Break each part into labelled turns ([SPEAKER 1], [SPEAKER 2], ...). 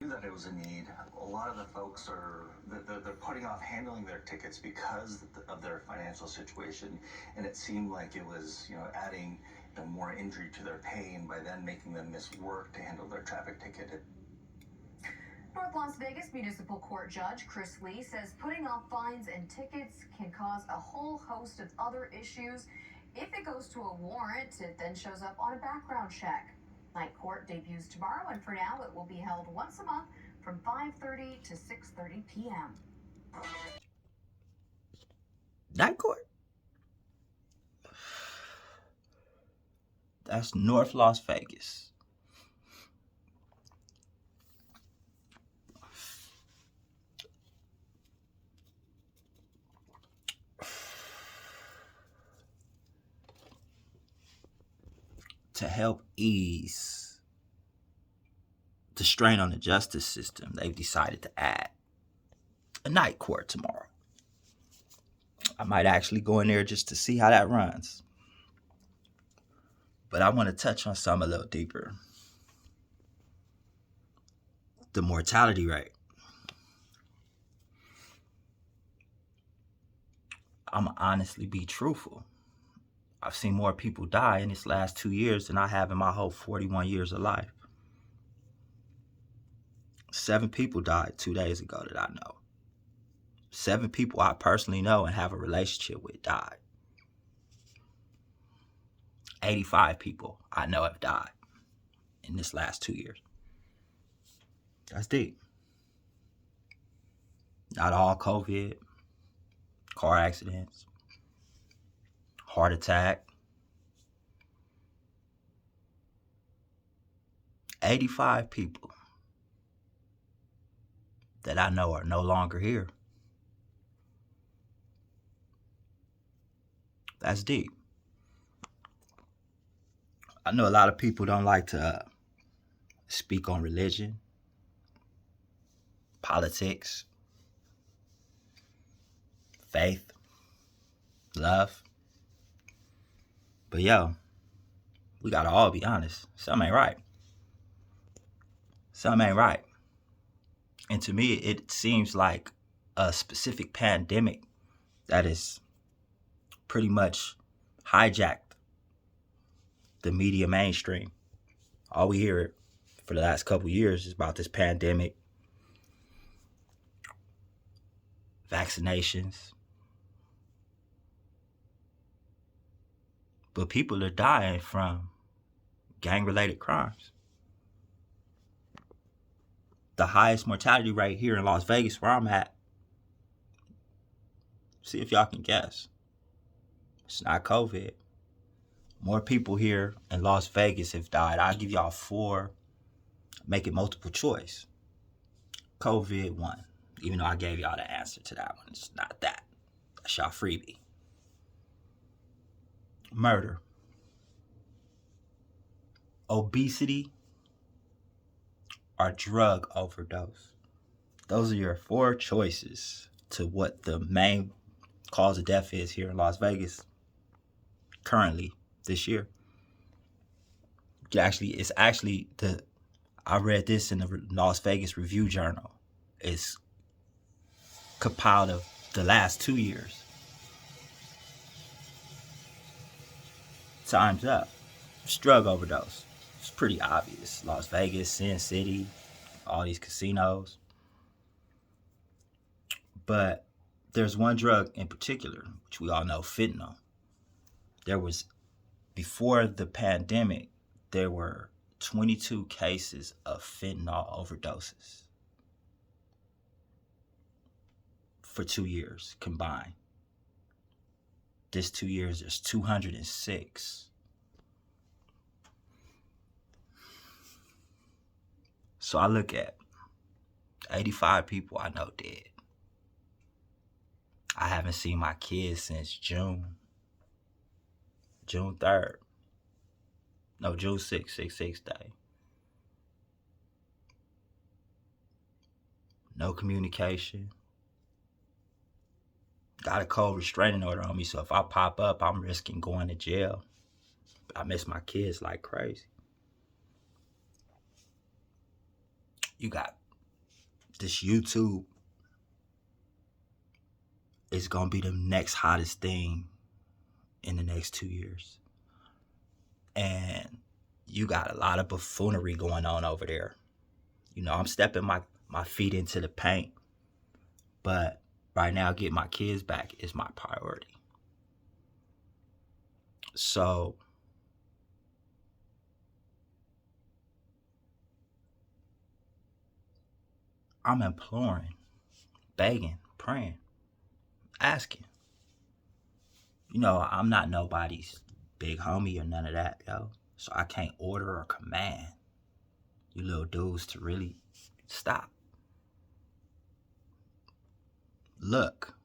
[SPEAKER 1] Knew that it was a need. A lot of the folks are they're putting off handling their tickets because of their financial situation, and it seemed like it was adding more injury to their pain by then making them miss work to handle their traffic ticket.
[SPEAKER 2] North Las Vegas Municipal Court Judge Chris Lee says putting off fines and tickets can cause a whole host of other issues. If it goes to a warrant, it then shows up on a background check. Night court debuts tomorrow, and for now it will be held once a month from 5:30 to 6:30 p.m.
[SPEAKER 3] Night court? That's North Las Vegas. To help ease the strain on the justice system, they've decided to add a night court tomorrow. I might actually go in there just to see how that runs. But I want to touch on something a little deeper. The mortality rate. I'm going to honestly be truthful. I've seen more people die in this last 2 years than I have in my whole 41 years of life. 7 people died 2 days ago that I know. 7 people I personally know and have a relationship with died. 85 people I know have died in this last 2 years. That's deep. Not all COVID, car accidents, heart attack. 85 people that I know are no longer here. That's deep. I know a lot of people don't like to speak on religion, politics, faith, love. But yo, we gotta all be honest. Something ain't right. Something ain't right. And to me, it seems like a specific pandemic that is pretty much hijacked the media mainstream. All we hear for the last couple years is about this pandemic, vaccinations. But people are dying from gang-related crimes. The highest mortality rate here in Las Vegas, where I'm at, see if y'all can guess. It's not COVID. More people here in Las Vegas have died. I'll give y'all 4. Make it multiple choice. COVID 1. Even though I gave y'all the answer to that one. It's not that. That's y'all freebie. Murder. Obesity. Or drug overdose. Those are your 4 choices to what the main cause of death is here in Las Vegas currently this year. I read this in the Las Vegas Review Journal. It's compiled of the last 2 years. Time's up. It's drug overdose. It's pretty obvious. Las Vegas, Sin City, all these casinos. But there's one drug in particular, which we all know, fentanyl. Before the pandemic, there were 22 cases of fentanyl overdoses for 2 years combined. This 2 years, there's 206. So I look at 85 people I know dead. I haven't seen my kids since June 3rd. No, June 6th, 6/6 day. No communication. Got a cold restraining order on me, so if I pop up, I'm risking going to jail. I miss my kids like crazy. You got this YouTube is going to be the next hottest thing in the next 2 years. And you got a lot of buffoonery going on over there. You know, I'm stepping my feet into the paint. But right now, getting my kids back is my priority. So I'm imploring, begging, praying, asking. You know, I'm not nobody's big homie or none of that, yo. So I can't order or command you little dudes to really stop. Look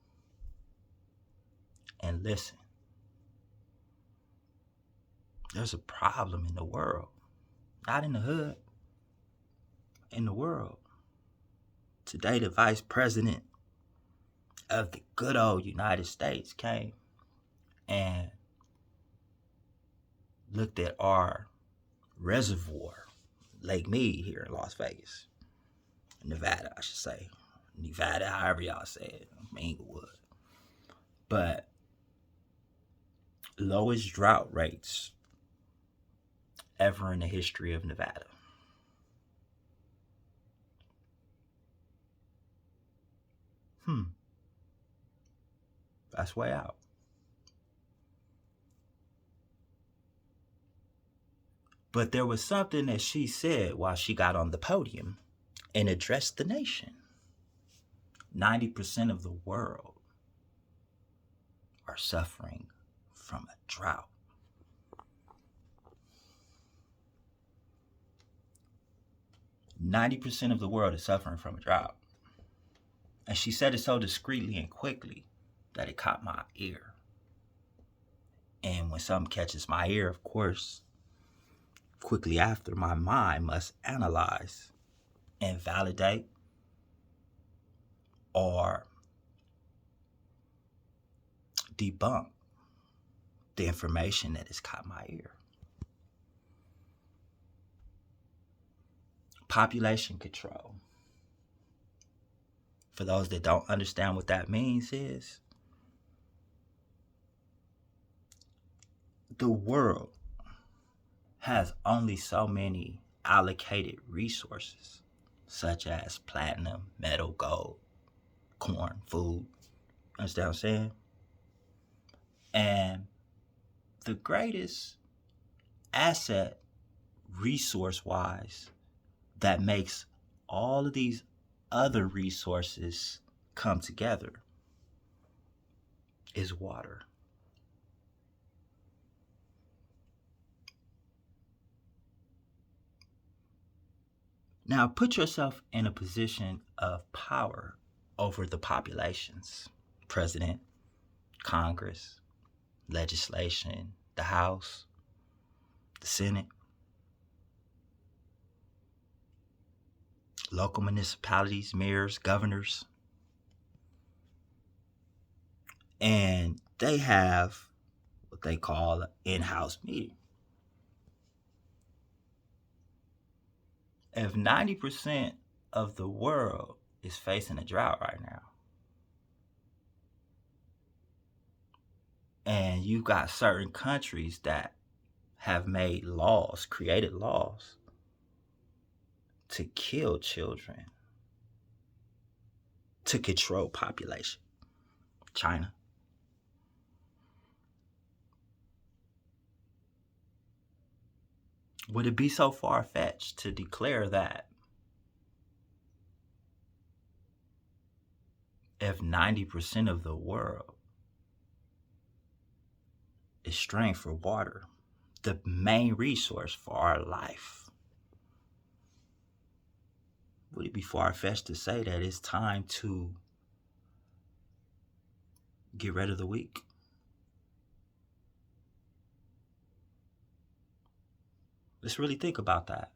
[SPEAKER 3] and listen. There's a problem in the world. Not in the hood. In the world. Today, the vice president of the good old United States came and looked at our reservoir, Lakemead here in Las Vegas. Nevada, I should say. Nevada, however y'all say it. Inglewood. But lowest drought rates ever in the history of Nevada. That's way out. But there was something that she said while she got on the podium and addressed the nation. 90% of the world are suffering from a drought. %90 of the world is suffering from a drought. And she said it so discreetly and quickly that it caught my ear. And when something catches my ear, of course, quickly after, my mind must analyze and validate or debunk the information that has caught my ear. Population control. For those that don't understand what that means is, the world has only so many allocated resources, such as platinum, metal, gold, corn, food. Understand what I'm saying? And the greatest asset, resource-wise, that makes all of these other resources come together is water. Now put yourself in a position of power over the populations. President, Congress, legislation, the House, the Senate, local municipalities, mayors, governors. And they have what they call an in-house meeting. If 90% of the world is facing a drought right now, and you've got certain countries that have made laws, created laws to kill children, to control population. China. Would it be so far-fetched to declare that if 90% of the world is strained for water, the main resource for our life, would it be far-fetched to say that it's time to get rid of the weak? Let's really think about that.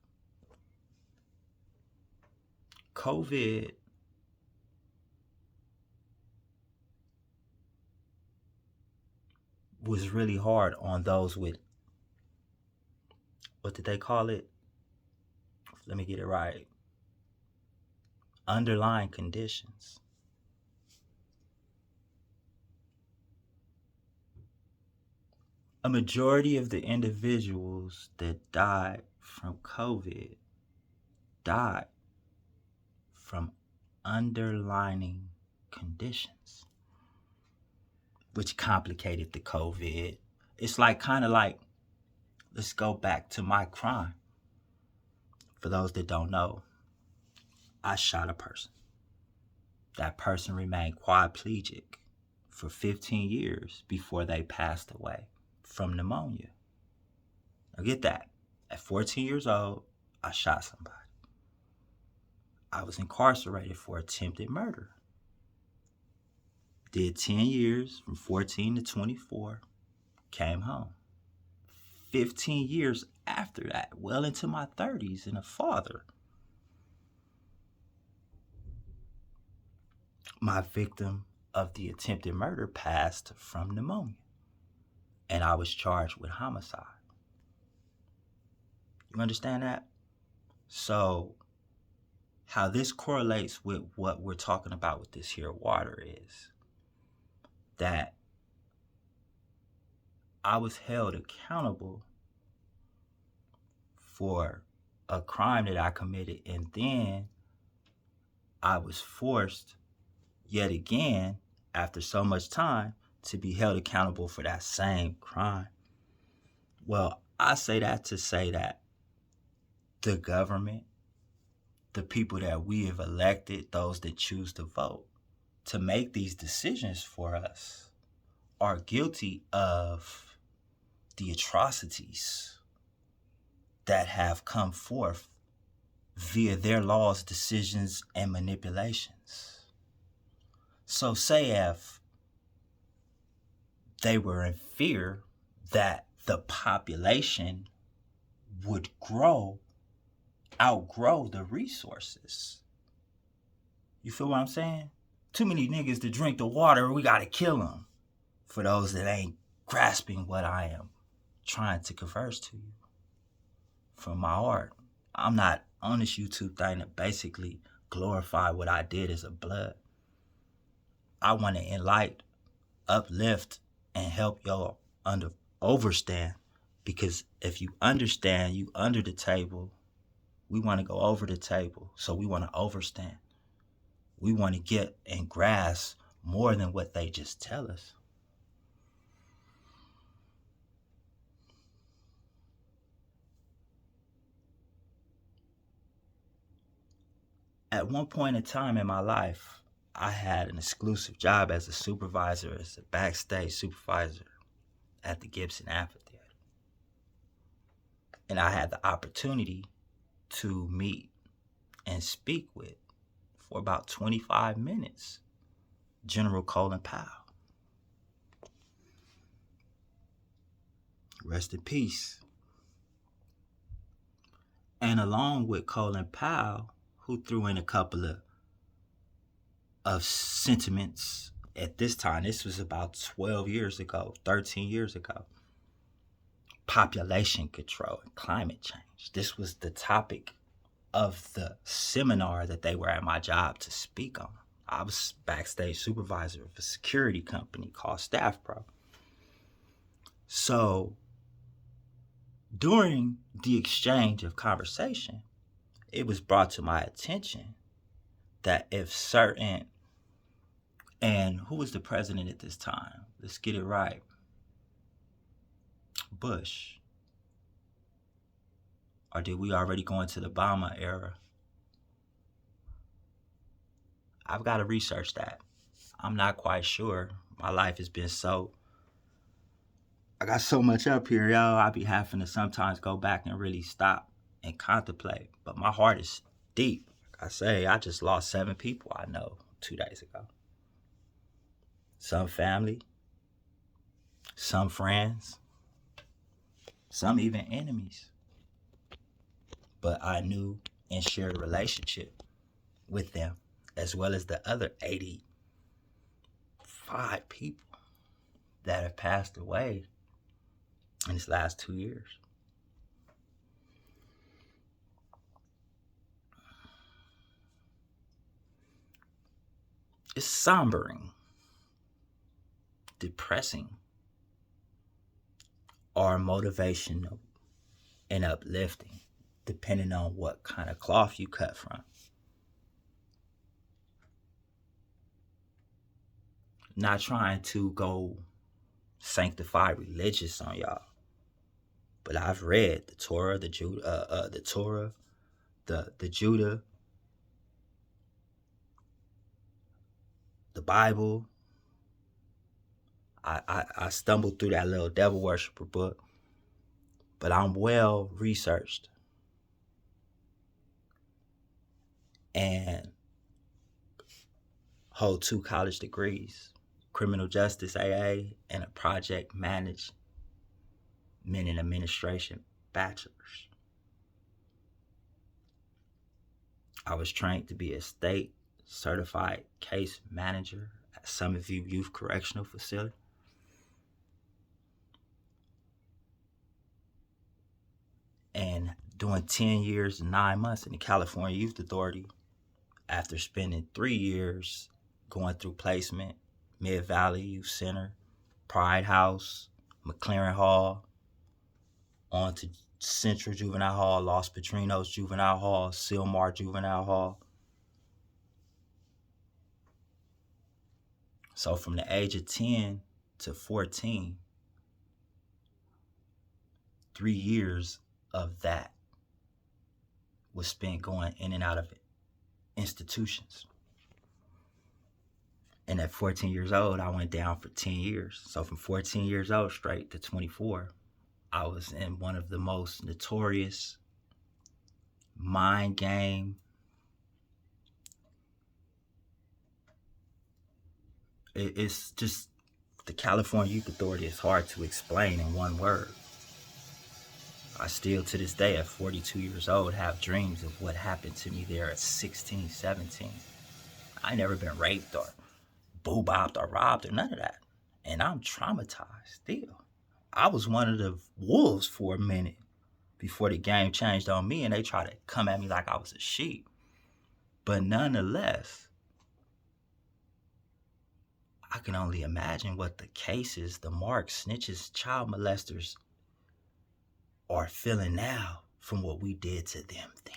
[SPEAKER 3] COVID was really hard on those with, what did they call it? Let me get it right. underlying conditions. A majority of the individuals that died from COVID died from underlying conditions, which complicated the COVID. It's like kind of like, let's go back to my crime. For those that don't know, I shot a person. That person remained quadriplegic for 15 years before they passed away from pneumonia. Now get that. At 14 years old, I shot somebody. I was incarcerated for attempted murder. Did 10 years from 14 to 24, came home. 15 years after that, well into my 30s, and a father. My victim of the attempted murder passed from pneumonia, and I was charged with homicide. You understand that? So, how this correlates with what we're talking about with this here water is that I was held accountable for a crime that I committed, and then I was forced yet again, after so much time, to be held accountable for that same crime. Well, I say that to say that the government, the people that we have elected, those that choose to vote to make these decisions for us, are guilty of the atrocities that have come forth via their laws, decisions, and manipulations. So say if they were in fear that the population would outgrow the resources. You feel what I'm saying? Too many niggas to drink the water, we gotta kill them. For those that ain't grasping what I am trying to converse to you from my heart. I'm not on this YouTube thing to basically glorify what I did as a blood. I want to enlighten, uplift, and help y'all overstand. Because if you understand, you under the table. We want to go over the table. So we want to overstand. We want to get and grasp more than what they just tell us. At one point in time in my life, I had an exclusive job as a supervisor, as a backstage supervisor at the Gibson Amphitheater. And I had the opportunity to meet and speak with, for about 25 minutes, General Colin Powell. Rest in peace. And along with Colin Powell, who threw in a couple of sentiments at this time, this was about 12 years ago, 13 years ago, population control and climate change. This was the topic of the seminar that they were at my job to speak on. I was backstage supervisor of a security company called Staff Pro. So during the exchange of conversation, it was brought to my attention that if certain, and who was the president at this time? Let's get it right. Bush. Or did we already go into the Obama era? I've got to research that. I'm not quite sure. My life has been I got so much up here, y'all. I be having to sometimes go back and really stop and contemplate. But my heart is deep. Like I say, I just lost 7 people I know 2 days ago. Some family, some friends, some even enemies. But I knew and shared a relationship with them, as well as the other 85 people that have passed away in this last 2 years. It's sombering, depressing, or motivational and uplifting, depending on what kind of cloth you cut from. Not trying to go sanctify religious on y'all, but I've read the Torah, the Judah, the Bible. I stumbled through that little devil worshiper book, but I'm well researched and hold 2 college degrees, criminal justice AA and a project management and administration bachelor's. I was trained to be a state certified case manager at Summitview Youth Correctional Facility. And doing 10 years and 9 months in the California Youth Authority after spending 3 years going through placement, Mid-Valley Youth Center, Pride House, McLaren Hall, on to Central Juvenile Hall, Los Patrinos Juvenile Hall, Sylmar Juvenile Hall. So from the age of 10 to 14, 3 years of that was spent going in and out of institutions. And at 14 years old, I went down for 10 years. So from 14 years old straight to 24, I was in one of the most notorious mind game, it's just, the California Youth Authority is hard to explain in one word. I still to this day at 42 years old have dreams of what happened to me there at 16, 17. I never been raped or boo-bopped or robbed or none of that. And I'm traumatized still. I was one of the wolves for a minute before the game changed on me and they tried to come at me like I was a sheep. But nonetheless, I can only imagine what the cases, the marks, snitches, child molesters are feeling now from what we did to them then.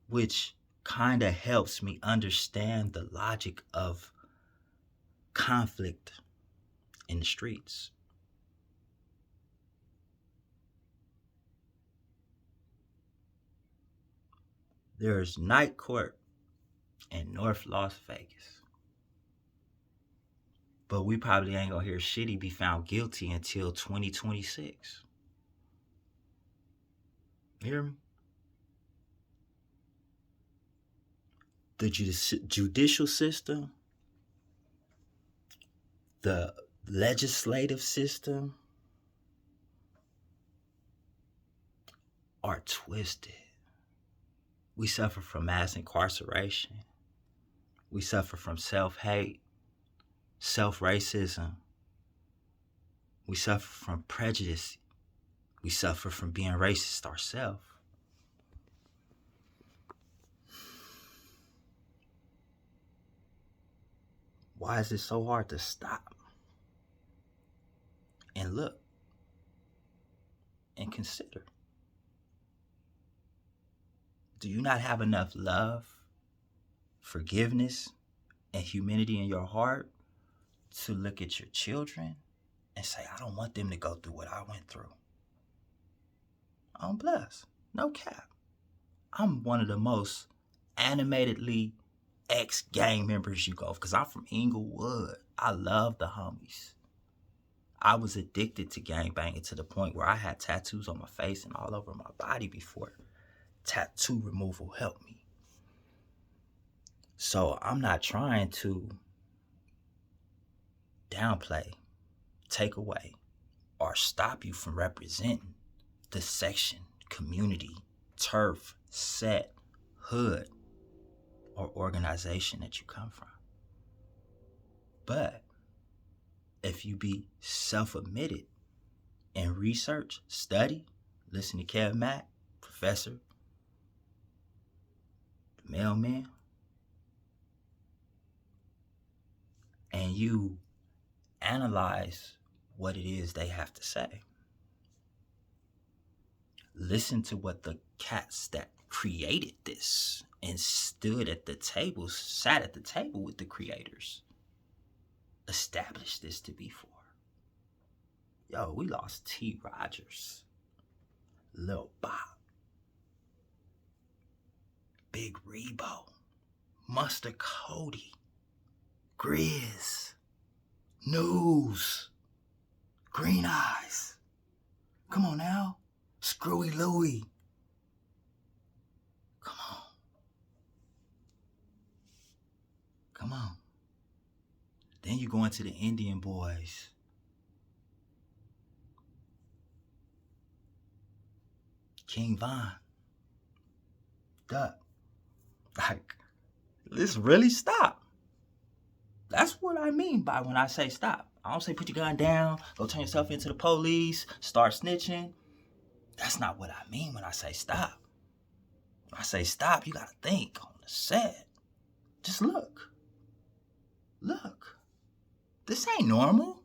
[SPEAKER 3] Which kind of helps me understand the logic of conflict in the streets. There's night court in North Las Vegas. But we probably ain't gonna hear Shitty be found guilty until 2026. You hear me? The judicial system, the legislative system are twisted. We suffer from mass incarceration. We suffer from self-hate, self-racism. We suffer from prejudice. We suffer from being racist ourselves. Why is it so hard to stop and look and consider? Do you not have enough love, forgiveness, and humanity in your heart to look at your children and say, I don't want them to go through what I went through? I'm blessed. No cap. I'm one of the most animatedly ex-gang members you go, because I'm from Inglewood. I love the homies. I was addicted to gangbanging to the point where I had tattoos on my face and all over my body before tattoo removal helped me. So I'm not trying to downplay, take away, or stop you from representing the section, community, turf, set, hood, or organization that you come from. But if you be self-admitted and research, study, listen to Kev Mack, Professor, the Mailman, you analyze what it is they have to say. Listen to what the cats that created this and stood at the table, sat at the table with the creators, established this to be for. Yo, we lost T. Rogers, Lil Bob, Big Rebo, Mustard Cody, Grizz, News, Green Eyes. Come on now. Screwy Louie. Come on. Come on. Then you go into the Indian boys. King Von. Duck. Like, let's really stop. That's what I mean by when I say stop. I don't say put your gun down, go turn yourself into the police, start snitching. That's not what I mean when I say stop. When I say stop, you gotta think on the set. Just look. Look. This ain't normal.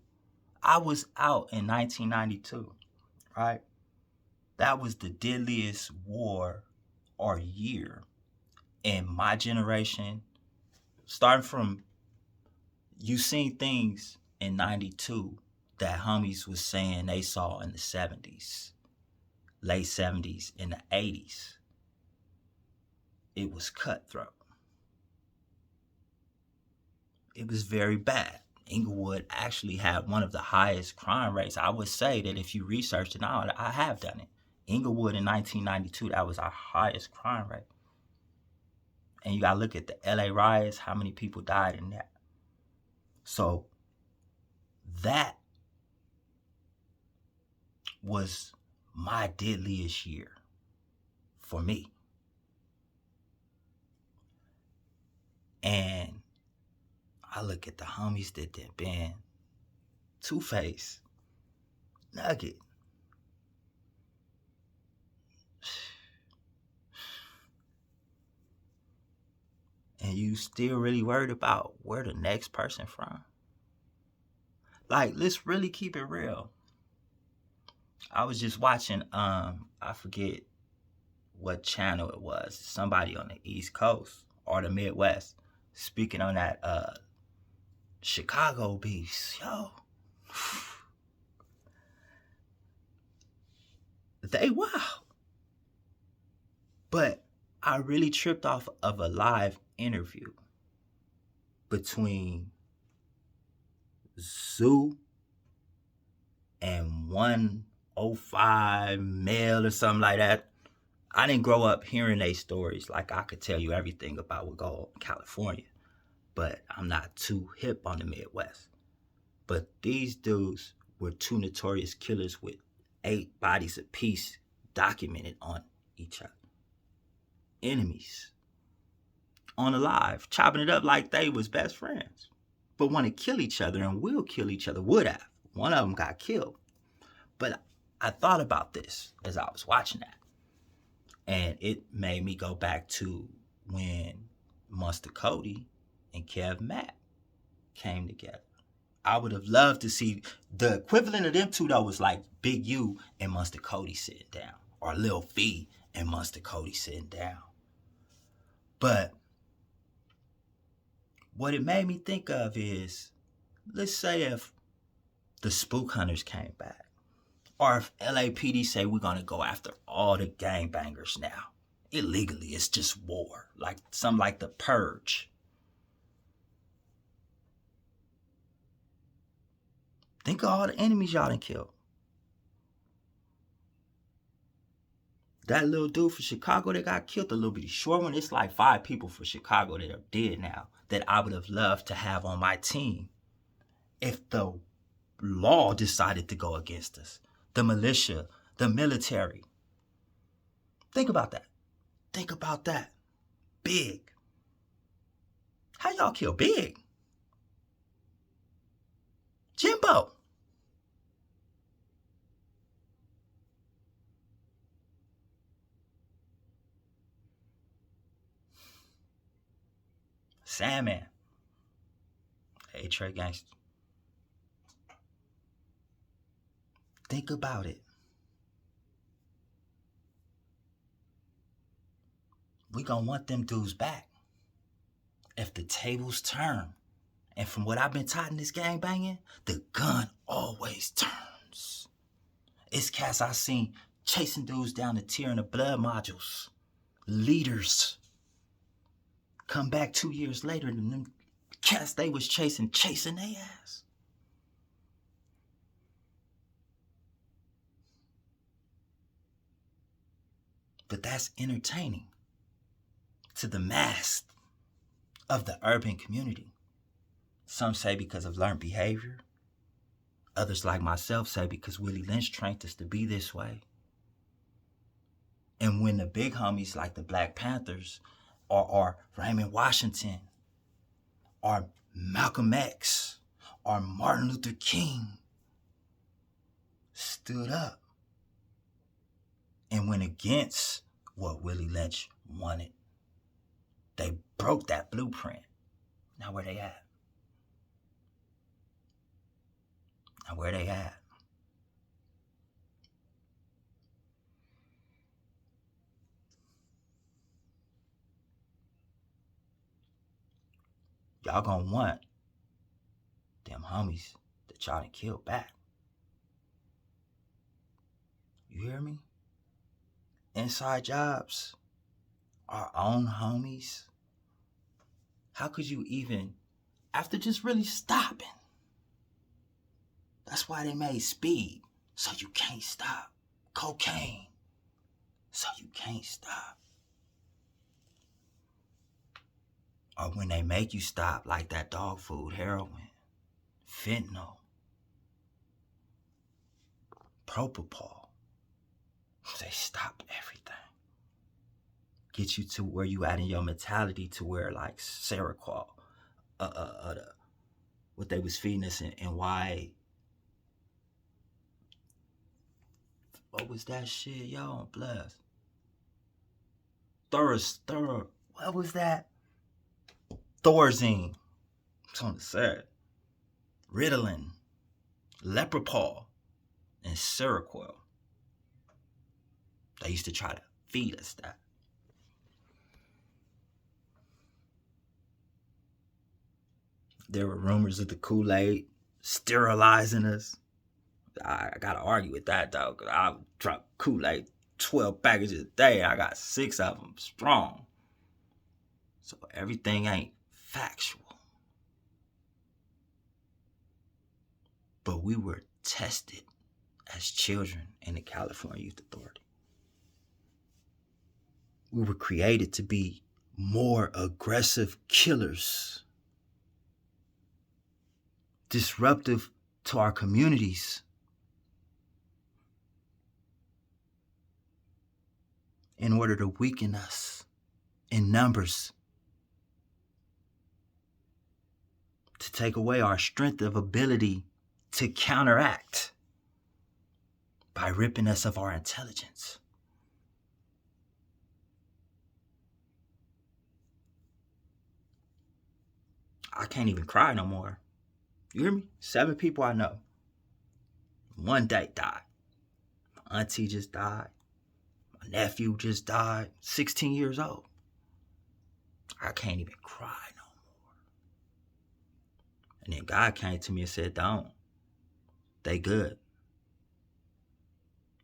[SPEAKER 3] I was out in 1992, right? That was the deadliest war or year in my generation. Starting from, you seen things in 92 that homies was saying they saw in the 70s, late 70s, in the 80s. It was cutthroat. It was very bad. Inglewood actually had one of the highest crime rates. I would say that if you research it now, I have done it. Inglewood in 1992, that was our highest crime rate. And you gotta look at the LA riots, how many people died in that. So that was my deadliest year for me. And I look at the homies that did been Two-Face, Nugget. And you still really worried about where the next person from. Like, let's really keep it real. I was just watching, I forget what channel it was, somebody on the East Coast or the Midwest, speaking on that Chicago beast. Yo, they wow. But I really tripped off of a live interview between Zoo and 105 Male or something like that. I didn't grow up hearing their stories. Like, I could tell you everything about what go on in California, but I'm not too hip on the Midwest. But these dudes were two notorious killers with 8 bodies apiece documented on each other. Enemies. On the live, chopping it up like they was best friends, but want to kill each other and will kill each other, would have. One of them got killed. But I thought about this as I was watching that. And it made me go back to when Mustard Cody and Kev Mack came together. I would have loved to see the equivalent of them two, though, was like Big U and Mustard Cody sitting down, or Lil Fee and Mustard Cody sitting down. But what it made me think of is, let's say if the Spook Hunters came back, or if LAPD say we're gonna go after all the gangbangers now. Illegally, it's just war. Like something like the Purge. Think of all the enemies y'all done killed. That little dude for Chicago that got killed, the little bitty short one, it's like 5 people for Chicago that are dead now that I would have loved to have on my team if the law decided to go against us. The militia, the military. Think about that. Think about that. Big. How y'all kill Big? Jimbo. Sandman. Hey, Trey Gangster. Think about it. We gonna want them dudes back if the tables turn. And from what I've been taught in this gang banging, the gun always turns. It's cats I seen chasing dudes down the tier in the blood modules. Leaders. Come back 2 years later and them cats they was chasing their ass. But that's entertaining to the mass of the urban community. Some say because of learned behavior. Others like myself say because Willie Lynch trained us to be this way. And when the big homies like the Black Panthers or Raymond Washington or Malcolm X or Martin Luther King stood up and went against what Willie Lynch wanted, they broke that blueprint. Now where they at? Now where they at? Y'all gonna want them homies that y'all done killed back. You hear me? Inside jobs, our own homies. How could you even, after just really stopping? That's why they made speed, so you can't stop. Cocaine, so you can't stop. Or when they make you stop, like that dog food, heroin, fentanyl, propofol, they stop everything. Get you to where you at in your mentality to where like Seroquel, what they was feeding us and why. What was that shit, y'all? Bless. What was that? Thorazine. It's on the set. Ritalin, Lepropol, and Seroquel. They used to try to feed us that. There were rumors of the Kool-Aid sterilizing us. I gotta argue with that, dog. I drop Kool-Aid 12 packages a day. I got 6 of them strong. So everything ain't factual. But we were tested as children in the California Youth Authority. We were created to be more aggressive killers, disruptive to our communities, in order to weaken us in numbers, to take away our strength of ability to counteract by ripping us of our intelligence. I can't even cry no more. You hear me? 7 people I know. One day died. My auntie just died. My nephew just died. 16 years old. I can't even cry no more. And then God came to me and said, don't. They good.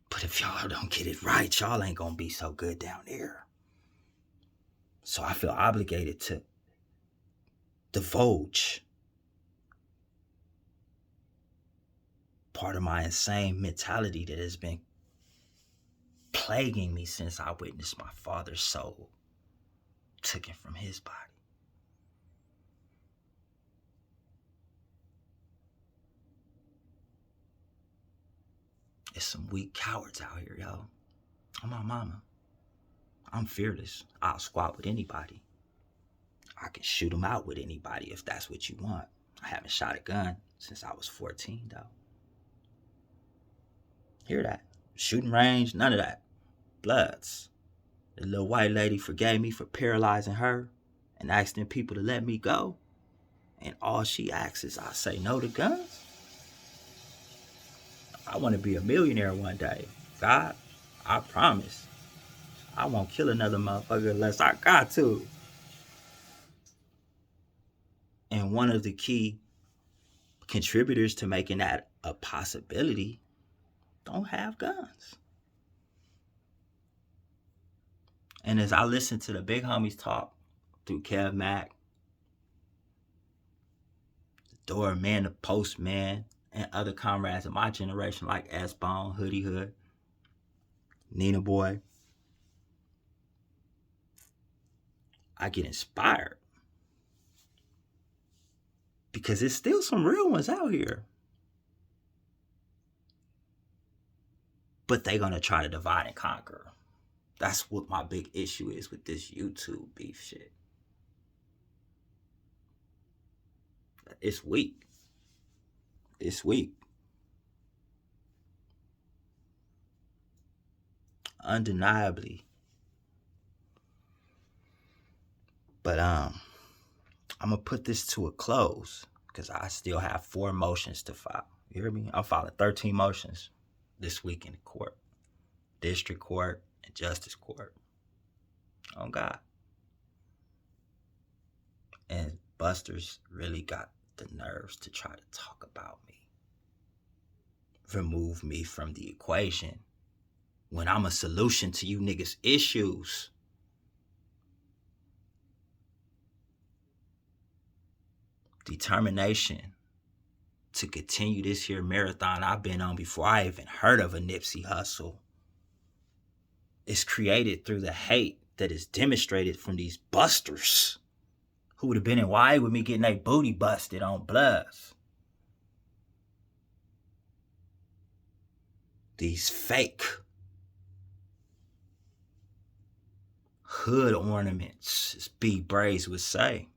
[SPEAKER 3] But if y'all don't get it right, y'all ain't gonna be so good down there. So I feel obligated to divulge part of my insane mentality that has been plaguing me since I witnessed my father's soul taken from his body. It's some weak cowards out here, yo. I'm my mama. I'm fearless. I'll squat with anybody. I can shoot them out with anybody if that's what you want. I haven't shot a gun since I was 14, though. Hear that? Shooting range, none of that. Bloods. The little white lady forgave me for paralyzing her and asking people to let me go and all she asks is I say no to guns? I want to be a millionaire one day. God, I promise. I won't kill another motherfucker unless I got to. And one of the key contributors to making that a possibility don't have guns. And as I listen to the big homies talk through Kev Mack, the doorman, the postman, and other comrades of my generation like S-Bone, Hoodie Hood, Nina Boy, I get inspired. Because there's still some real ones out here. But they're going to try to divide and conquer. That's what my big issue is with this YouTube beef shit. It's weak. It's weak. Undeniably. But I'm going to put this to a close because I still have 4 motions to file. You hear me? I'm filing 13 motions this week in the court. District court and justice court. Oh, God. And Buster's really got the nerves to try to talk about me. Remove me from the equation when I'm a solution to you niggas' issues. Determination to continue this here marathon I've been on before I even heard of a Nipsey Hussle. It's created through the hate that is demonstrated from these busters who would have been in Hawaii with me getting their booty busted on Bloods. These fake hood ornaments, as B. Braves would say.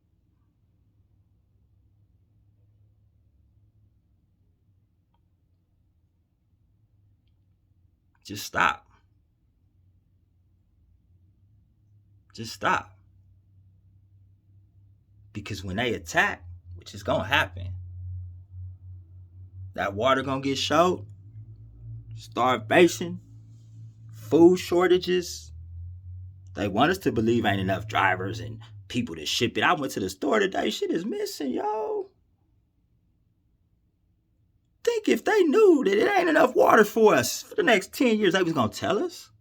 [SPEAKER 3] Just stop. Just stop. Because when they attack, which is going to happen, that water going to get short, starvation, food shortages. They want us to believe ain't enough drivers and people to ship it. I went to the store today. Shit is missing, yo. Think if they knew that it ain't enough water for us for the next 10 years, they was going to tell us?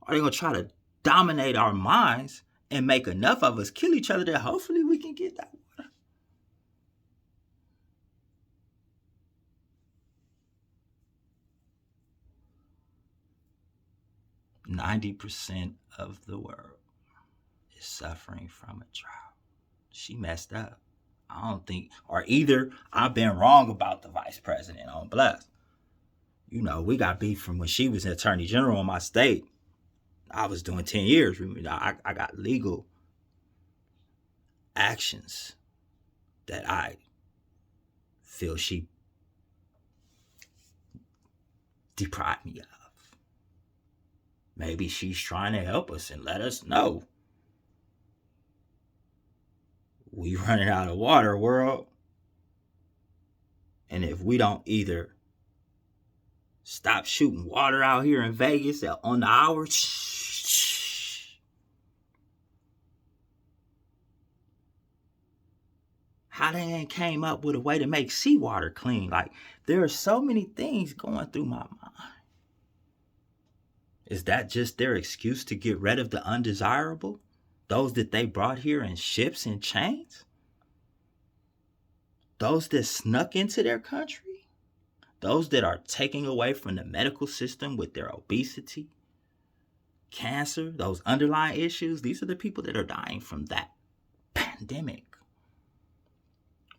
[SPEAKER 3] Are they going to try to dominate our minds and make enough of us kill each other that hopefully we can get that water? 90% of the world is suffering from a drought. She messed up. I don't think, or either I've been wrong about the vice president on Blast. You know, we got beef from when she was an attorney general in my state. I was doing 10 years. I got legal actions that I feel she deprived me of. Maybe she's trying to help us and let us know. We running out of water, world. And if we don't either stop shooting water out here in Vegas on the hour, how they ain't came up with a way to make seawater clean. Like, there are so many things going through my mind. Is that just their excuse to get rid of the undesirable? Those that they brought here in ships and chains? Those that snuck into their country? Those that are taking away from the medical system with their obesity, cancer, those underlying issues? These are the people that are dying from that pandemic.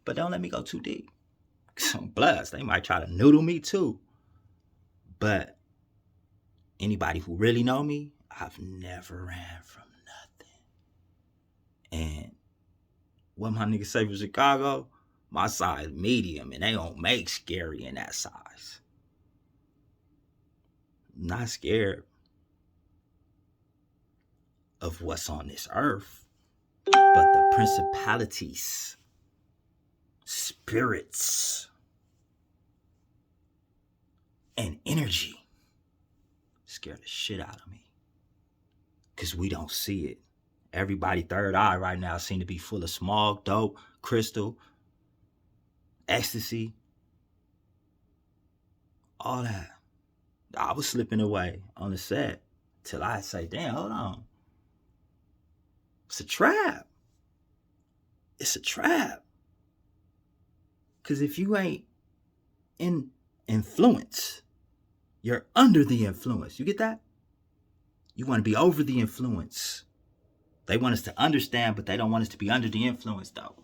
[SPEAKER 3] But don't let me go too deep. Some bloods, they might try to noodle me too. But anybody who really know me, I've never ran from nothing. And what my niggas say from Chicago, my size medium, and they don't make scary in that size. I'm not scared of what's on this earth, but the principalities spirits, and energy scare the shit out of me. Because we don't see it. Everybody third eye right now seem to be full of smog, dope, crystal, ecstasy, all that. I was slipping away on the set till I say, damn, hold on. It's a trap. It's a trap. Because if you ain't in influence, you're under the influence. You get that? You want to be over the influence. They want us to understand, but they don't want us to be under the influence, though.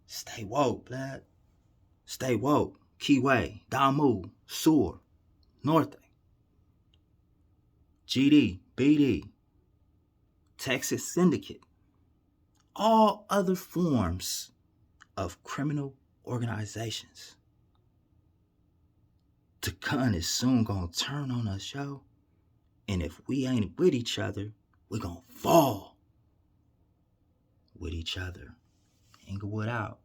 [SPEAKER 3] Stay woke, blood. Stay woke. Keyway, Damu, Sur, Norte, GD, BD, Texas Syndicate, all other forms of criminal organizations. The gun is soon gonna turn on us, yo. And if we ain't with each other, we're gonna fall with each other. Inglewood out.